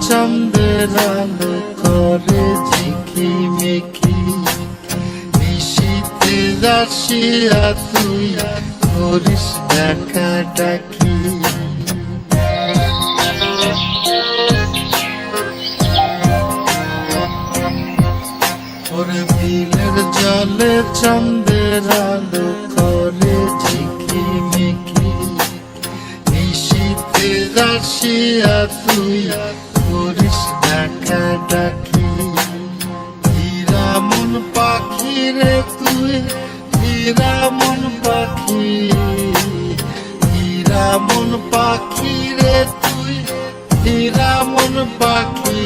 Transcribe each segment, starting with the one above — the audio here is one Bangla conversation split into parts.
চন্দ্রের আলো করে ঝিকিমিকি, নিশীথে আসিয়া তুই করিস ডাকা ডাকি। ওরে বিলের জলে চন্দ্রের আলো করে ঝিকিমিকি, নিশীথে আসিয়া তুই করিস ডাকা ডাকি। হীরা মন পাখি রে তুই, হীরা মন পাখি, হীরা মন পাখি রে তুই, হীরা মন পাখি।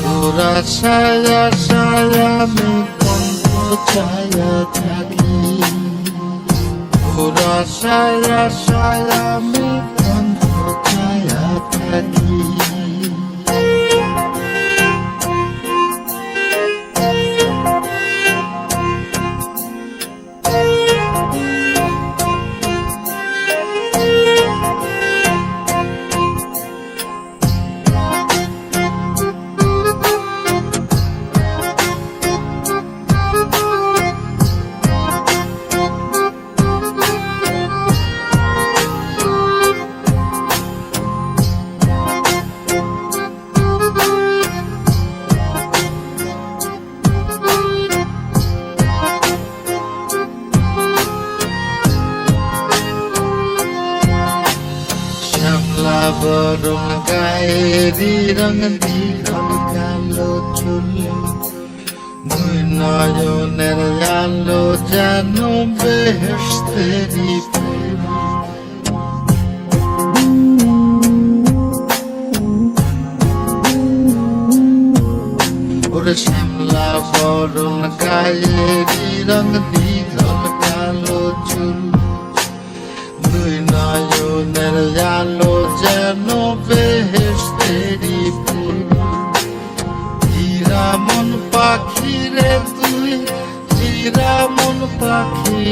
তোরা ছায়া ছায়া আমি কণ্ঠ ছায়া থাকি, তোরা ছায়া ছায়া আমি কণ্ঠ ছায়া থাকি। শ্যামলা বরং গায়েরি রঙ দীঘল কালো চুল, দুই নয়নের আলো যেন বেহেশতেরি ফুল। ওরে শ্যামলা বরং গায়েরি রঙ দীঘল কালো চুল, দুই নয়নের আলো যেন বেহেশতেরি ফুল। হীরা মন পাখি রে তুই, হীরা মন পাখি,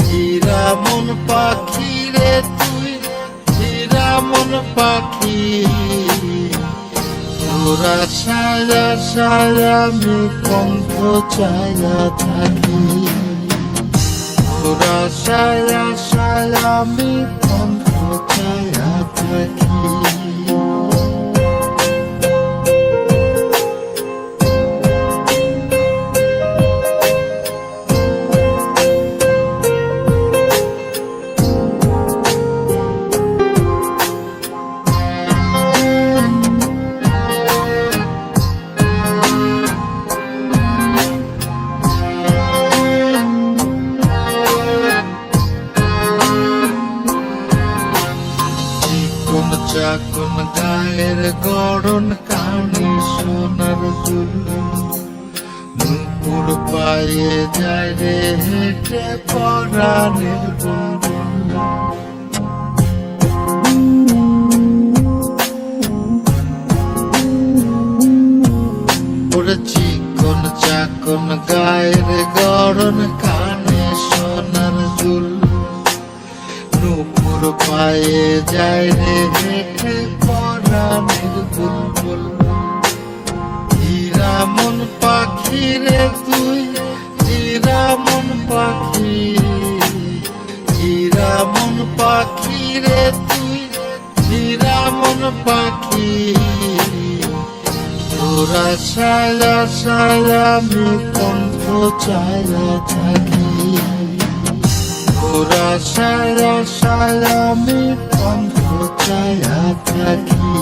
হীরা মন পাখি রে তুই, হীরা মন পাখি। তোরা ছায়া ছায়া আমি কণ্ঠ ছায়া থাকি, তোরা ছায়া ছায়া আমি কণ্ঠ ছায়া থাকি। চাকন গায়ের গড়ন কানে সোনার চুল, নুপুর পায়ে যায় রে হেঁটে পরাণের বুলবুল। ওরে চিকন চাকন গায়ের গড়ন কানে সোনার চুল, নুপুর পায়ে যায় রে হেঁটে পরাণের বুলবুল। হীরা মন পাখি রে তুই, হীরা মন পাখি, হীরা মন পাখি রে তুই, হীরা মন পাখি। তোরা ছায়া ছায়া আমি কণ্ঠ ছায়া থাকি, তোরা ছায়া ছায়া আমি কণ্ঠ ছায়া থাকি।